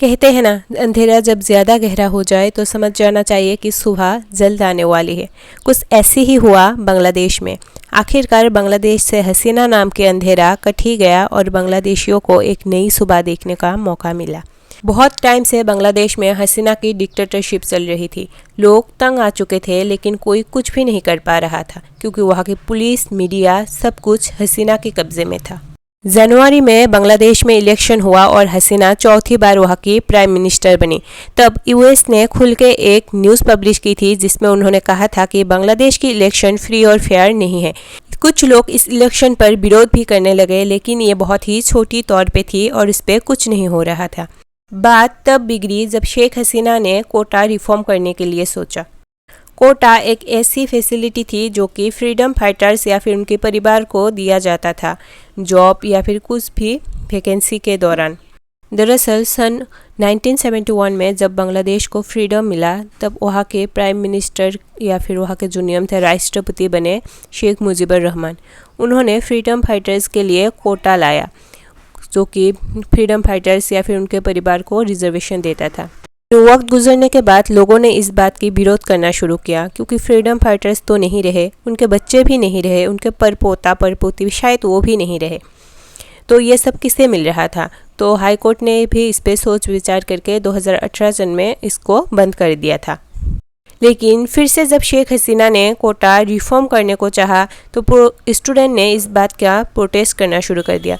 कहते हैं ना, अंधेरा जब ज़्यादा गहरा हो जाए तो समझ जाना चाहिए कि सुबह जल्द आने वाली है। कुछ ऐसे ही हुआ बांग्लादेश में। आखिरकार बांग्लादेश से हसीना नाम के अंधेरा कट ही गया और बांग्लादेशियों को एक नई सुबह देखने का मौका मिला। बहुत टाइम से बांग्लादेश में हसीना की डिक्टेटरशिप चल रही थी। लोग तंग आ चुके थे, लेकिन कोई कुछ भी नहीं कर पा रहा था क्योंकि वहाँ की पुलिस, मीडिया सब कुछ हसीना के कब्जे में था। जनवरी में बांग्लादेश में इलेक्शन हुआ और हसीना चौथी बार वहाँ की प्राइम मिनिस्टर बनी। तब यूएस ने खुल के एक न्यूज़ पब्लिश की थी जिसमें उन्होंने कहा था कि बांग्लादेश की इलेक्शन फ्री और फेयर नहीं है। कुछ लोग इस इलेक्शन पर विरोध भी करने लगे, लेकिन ये बहुत ही छोटी तौर पे थी और इस पर कुछ नहीं हो रहा था। बात तब बिगड़ी जब शेख हसीना ने कोटा रिफॉर्म करने के लिए सोचा। कोटा एक ऐसी फैसिलिटी थी जो कि फ्रीडम फाइटर्स या फिर उनके परिवार को दिया जाता था, जॉब या फिर कुछ भी वैकेंसी के दौरान। दरअसल सन 1971 में जब बांग्लादेश को फ्रीडम मिला, तब वहाँ के प्राइम मिनिस्टर या फिर वहाँ के जो नियम थे, राष्ट्रपति बने शेख मुजीबुर रहमान। उन्होंने फ्रीडम फाइटर्स के लिए कोटा लाया जो कि फ्रीडम फाइटर्स या फिर उनके परिवार को रिजर्वेशन देता था। वक्त गुजरने के बाद लोगों ने इस बात की विरोध करना शुरू किया क्योंकि फ्रीडम फाइटर्स तो नहीं रहे, उनके बच्चे भी नहीं रहे, उनके परपोता परपोती शायद वो भी नहीं रहे, तो ये सब किससे मिल रहा था। तो हाई कोर्ट ने भी इस पर सोच विचार करके 2018 सन में इसको बंद कर दिया था। लेकिन फिर से जब शेख हसीना ने कोटा रिफॉर्म करने को चाहा तो स्टूडेंट ने इस बात का प्रोटेस्ट करना शुरू कर दिया।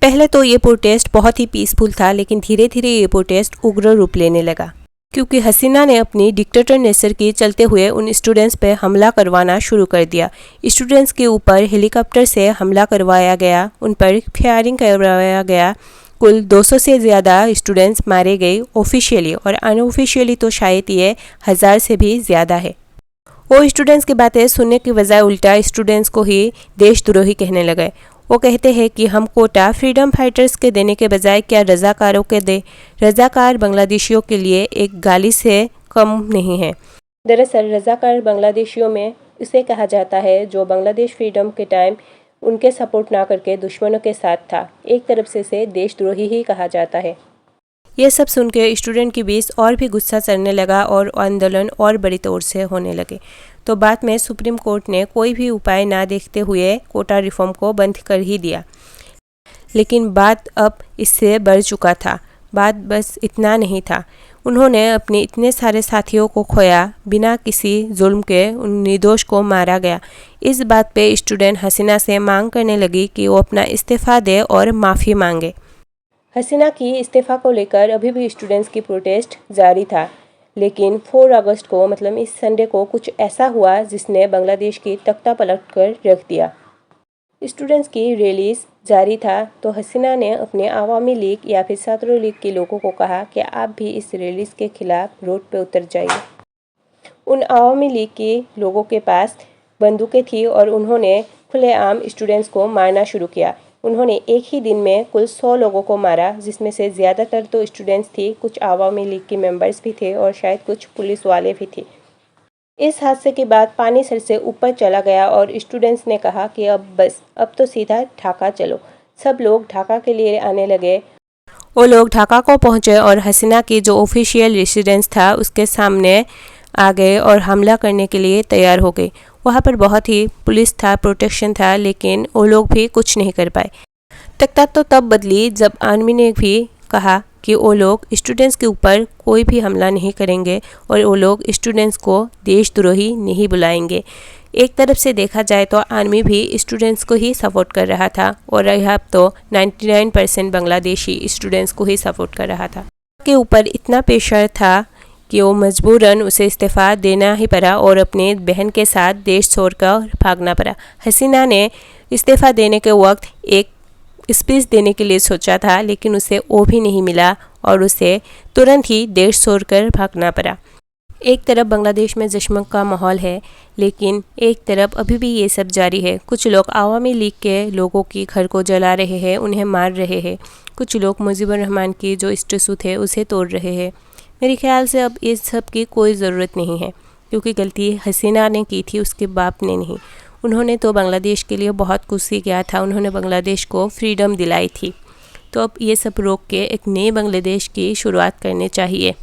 पहले तो ये प्रोटेस्ट बहुत ही पीसफुल था, लेकिन धीरे धीरे ये प्रोटेस्ट उग्र रूप लेने लगा क्योंकि हसीना ने अपनी डिक्टेटर नेचर के चलते हुए उन स्टूडेंट्स पे हमला करवाना शुरू कर दिया। स्टूडेंट्स के ऊपर हेलीकॉप्टर से हमला करवाया गया, उन पर फायरिंग करवाया गया। कुल 200 से ज़्यादा स्टूडेंट्स मारे गए ऑफिशियली, और अनऑफिशियली तो शायद ये 1000 से भी ज़्यादा है। वो स्टूडेंट्स की बातें सुनने की बजाय उल्टा स्टूडेंट्स को ही देशद्रोही कहने लगे। वो कहते हैं कि हम कोटा फ्रीडम फाइटर्स के देने के बजाय क्या रज़ाकारों के दे। रज़ाकार बांग्लादेशियों के लिए एक गाली से कम नहीं है। दरअसल रज़ाकार बांग्लादेशियों में उसे कहा जाता है जो बांग्लादेश फ्रीडम के टाइम उनके सपोर्ट ना करके दुश्मनों के साथ था। एक तरफ से इसे देशद्रोही ही कहा जाता है। ये सब सुन के स्टूडेंट के बीच और भी गुस्सा चढ़ने लगा और आंदोलन और बड़ी तौर से होने लगे। तो बाद में सुप्रीम कोर्ट ने कोई भी उपाय ना देखते हुए कोटा रिफॉर्म को बंद कर ही दिया। लेकिन बात अब इससे बढ़ चुका था। बात बस इतना नहीं था, उन्होंने अपने इतने सारे साथियों को खोया, बिना किसी जुल्म के उन निर्दोष को मारा गया। इस बात पे स्टूडेंट हसीना से मांग करने लगी कि वो अपना इस्तीफ़ा दे और माफ़ी मांगे। हसीना की इस्तीफ़ा को लेकर अभी भी स्टूडेंट्स की प्रोटेस्ट जारी था, लेकिन 4 अगस्त को मतलब इस संडे को कुछ ऐसा हुआ जिसने बांग्लादेश की तख्ता पलट कर रख दिया। स्टूडेंट्स की रैलीज जारी था तो हसीना ने अपने आवामी लीग या फिर छात्र लीग के लोगों को कहा कि आप भी इस रैलीज के खिलाफ रोड पे उतर जाइए। उन आवामी लीग के लोगों के पास बंदूकें थी और उन्होंने खुलेआम स्टूडेंट्स को मारना शुरू किया। उन्होंने एक ही दिन में कुल 100 लोगों को मारा, जिसमें से ज़्यादातर तो स्टूडेंट्स थी, कुछ आवामी लीग के मेंबर्स भी थे और शायद कुछ पुलिस वाले भी थे। इस हादसे के बाद पानी सर से ऊपर चला गया और स्टूडेंट्स ने कहा कि अब तो सीधा ढाका चलो। सब लोग ढाका के लिए आने लगे। वो लोग ढाका को पहुँचे और हसीना की जो ऑफिशियल रेसिडेंस था उसके सामने आ गए और हमला करने के लिए तैयार हो गए। वहाँ पर बहुत ही पुलिस था, प्रोटेक्शन था, लेकिन वो लोग भी कुछ नहीं कर पाए। तख्ता तो तब बदली जब आर्मी ने भी कहा कि वो लोग स्टूडेंट्स के ऊपर कोई भी हमला नहीं करेंगे और वो लोग स्टूडेंट्स को देशद्रोही नहीं बुलाएंगे। एक तरफ से देखा जाए तो आर्मी भी स्टूडेंट्स को ही सपोर्ट कर रहा था और यहाँ तो 99% बांग्लादेशी स्टूडेंट्स को ही सपोर्ट कर रहा था। के ऊपर इतना प्रेशर था कि वो मजबूरन उसे इस्तीफ़ा देना ही पड़ा और अपने बहन के साथ देश छोड़कर भागना पड़ा। हसीना ने इस्तीफ़ा देने के वक्त एक स्पीच देने के लिए सोचा था, लेकिन उसे वो भी नहीं मिला और उसे तुरंत ही देश छोड़कर भागना पड़ा। एक तरफ बांग्लादेश में जश्न का माहौल है, लेकिन एक तरफ अभी भी ये सब जारी है। कुछ लोग आवामी लीग के लोगों की घर को जला रहे हैं, उन्हें मार रहे हैं। कुछ लोग मुजीबुर रहमान की जो स्टैचू थे उसे तोड़ रहे हैं। मेरे ख्याल से अब इस सब की कोई ज़रूरत नहीं है, क्योंकि गलती हसीना ने की थी, उसके बाप ने नहीं। उन्होंने तो बांग्लादेश के लिए बहुत कुछ किया था, उन्होंने बांग्लादेश को फ्रीडम दिलाई थी। तो अब ये सब रोक के एक नए बांग्लादेश की शुरुआत करनी चाहिए।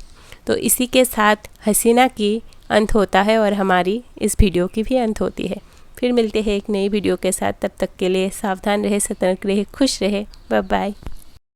तो इसी के साथ हसीना की अंत होता है और हमारी इस वीडियो की भी अंत होती है। फिर मिलते हैं एक नई वीडियो के साथ, तब तक के लिए सावधान रहे, सतर्क रहे, खुश रहे। Bye bye.